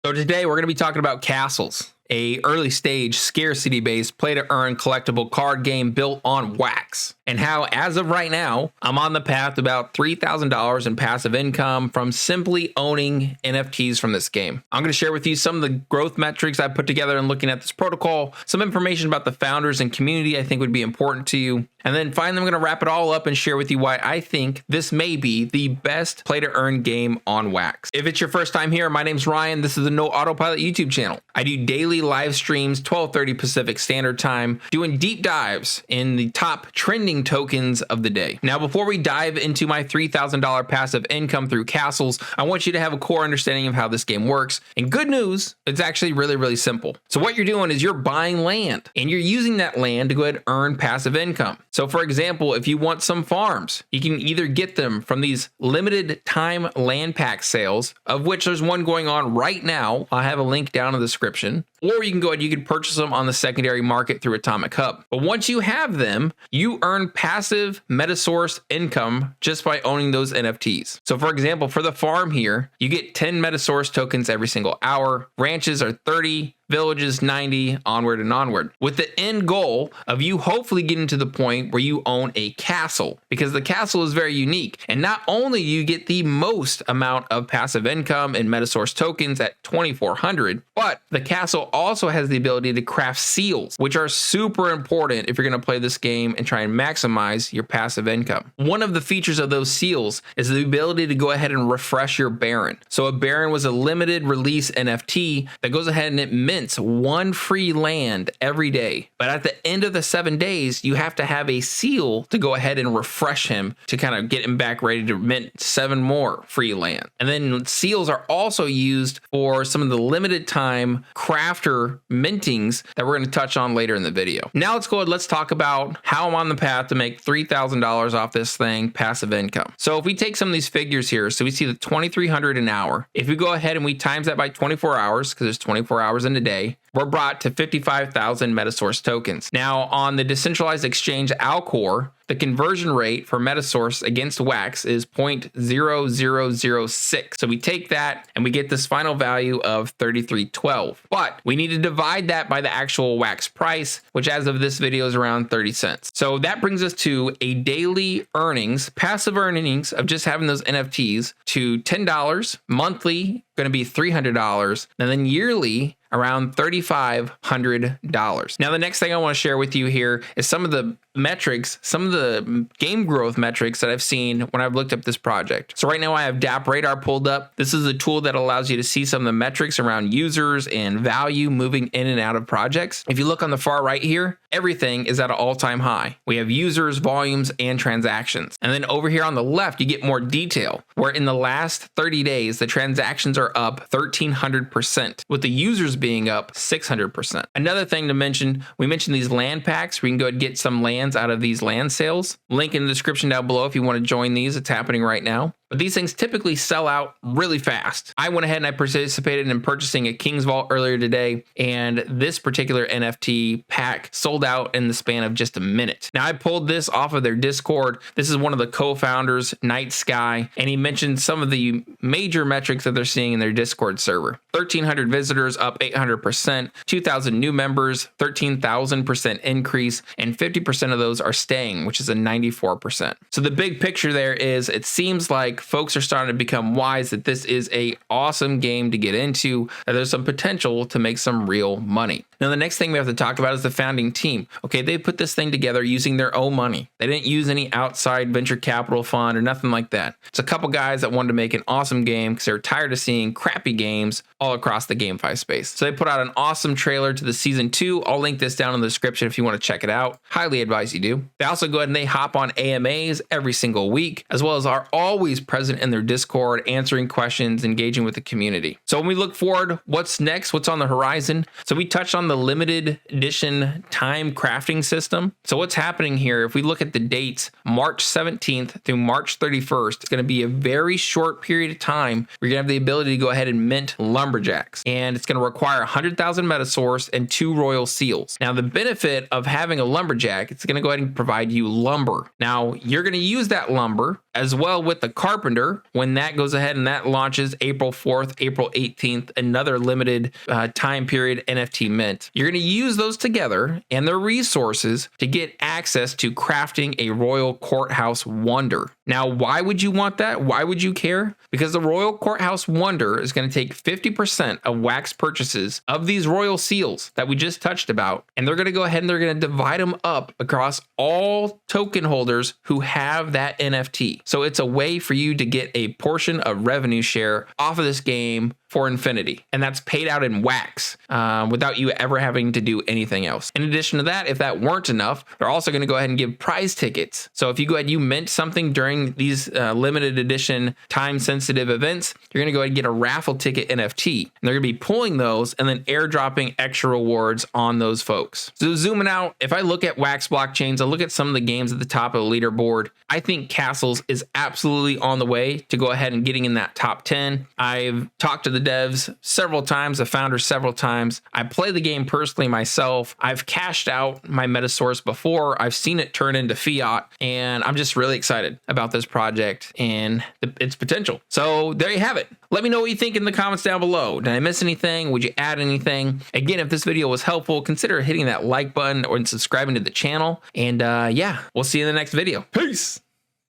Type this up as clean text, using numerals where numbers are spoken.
So today we're going to be talking about Castles, a early stage scarcity based play to earn collectible card game built on wax, and how as of right now I'm on the path to about $3,000 in passive income from simply owning NFTs from this game. I'm going to share with you some of the growth metrics I put together in looking at this protocol, some information about the founders and community I think would be important to you, and then finally I'm going to wrap it all up and share with you why I think this may be the best play to earn game on wax. If it's your first time here, my name's Ryan. This is the No Autopilot YouTube channel. I do daily live streams, 12:30 Pacific Standard Time, doing deep dives in the top trending tokens of the day. Now, before we dive into my $3,000 passive income through Castles, I want you to have a core understanding of how this game works. And good news, it's actually really simple. So what you're doing is you're buying land and you're using that land to go ahead and earn passive income. So for example, if you want some farms, you can either get them from these limited time land pack sales, of which there's one going on right now. I'll have a link down in the description. Or you can go ahead, you can purchase them on the secondary market through Atomic Hub. But once you have them, you earn passive MSource income just by owning those NFTs. So for example, for the farm here, you get 10 MSource tokens every single hour. Ranches are 30. Villages 90, onward and onward, with the end goal of you hopefully getting to the point where you own a castle, because the castle is very unique. And not only you get the most amount of passive income in MSource tokens at 2,400, but the castle also has the ability to craft seals, which are super important if you're going to play this game and try and maximize your passive income. One of the features of those seals is the ability to go ahead and refresh your Baron. So a Baron was a limited release NFT that goes ahead and it mints one free land every day. But at the end of the 7 days, you have to have a seal to go ahead and refresh him to kind of get him back ready to mint 7 more free land. And then seals are also used for some of the limited time crafter mintings that we're going to touch on later in the video. Now let's go ahead, let's talk about how I'm on the path to make $3,000 off this thing, passive income. So if we take some of these figures here, so we see the 2,300 an hour. If we go ahead and we times that by 24 hours, because there's 24 hours in a day, we're brought to 55,000 MSource tokens. Now, on the decentralized exchange Alcor, the conversion rate for MSource against wax is 0.0006. So we take that and we get this final value of 3312. But we need to divide that by the actual wax price, which as of this video is around 30 cents. So that brings us to a daily earnings, passive earnings of just having those NFTs to $10, monthly going to be $300, and then yearly around $3,500. Now, the next thing I want to share with you here is some of the metrics, some of the game growth metrics that I've seen when I've looked up this project. So right now I have DApp Radar pulled up. This is a tool that allows you to see some of the metrics around users and value moving in and out of projects. If you look on the far right here, everything is at an all-time high. We have users, volumes, and transactions. And then over here on the left, you get more detail, where in the last 30 days, the transactions are up 1,300%, with the users being up 600%. Another thing to mention, we mentioned these land packs. We can go and get some lands out of these land sales. Link in the description down below if you want to join these. It's happening right now. But these things typically sell out really fast. I went ahead and I participated in purchasing a King's Vault earlier today, and this particular NFT pack sold out in the span of just a minute. Now, I pulled this off of their Discord. This is one of the co-founders, Night Sky, and he mentioned some of the major metrics that they're seeing in their Discord server. 1,300 visitors, up 800%, 2,000 new members, 13,000% increase, and 50% of those are staying, which is a 94%. So the big picture there is it seems like folks are starting to become wise that this is a awesome game to get into, that there's some potential to make some real money. Now, the next thing we have to talk about is the founding team. Okay, they put this thing together using their own money. They didn't use any outside venture capital fund or nothing like that. It's a couple guys that wanted to make an awesome game because they're tired of seeing crappy games all across the GameFi space. So they put out an awesome trailer to the season 2. I'll link this down in the description if you want to check it out. Highly advise you do. They also go ahead and they hop on AMAs every single week, as well as are always present in their Discord, answering questions, engaging with the community. So when we look forward, what's next? What's on the horizon? So we touched on the limited edition time crafting system. So what's happening here, if we look at the dates, March 17th through March 31st, it's going to be a very short period of time where you're going to have the ability to go ahead and mint lumberjacks. And it's going to require 100,000 MSource and 2 royal seals. Now, the benefit of having a lumberjack, it's going to go ahead and provide you lumber. Now, you're going to use that lumber as well with the Carpenter, when that goes ahead and that launches April 4th, April 18th, another limited time period NFT mint. You're going to use those together and their resources to get access to crafting a Royal Courthouse Wonder. Now, why would you want that? Why would you care? Because the Royal Courthouse Wonder is going to take 50% of Wax purchases of these royal seals that we just touched about, and they're going to go ahead and they're going to divide them up across all token holders who have that NFT. So it's a way for you to get a portion of revenue share off of this game for infinity, and that's paid out in Wax without you ever having to do anything else. In addition to that, if that weren't enough, they're also going to go ahead and give prize tickets. So if you go ahead and you mint something during these limited edition time sensitive events, you're going to go ahead and get a raffle ticket NFT, and they're going to be pulling those and then airdropping extra rewards on those folks. So zooming out, if I look at Wax blockchains, I look at some of the games at the top of the leaderboard, I think Castles is absolutely on the way to go ahead and getting in that top 10. I've talked to the devs several times, the founders several times. I play the game personally myself. I've cashed out my MSource before. I've seen it turn into fiat, and I'm just really excited about this project and its potential. So there you have it. Let me know what you think in the comments down below. Did I miss anything? Would you add anything? Again, if this video was helpful, consider hitting that like button or subscribing to the channel. And yeah, we'll see you in the next video. Peace.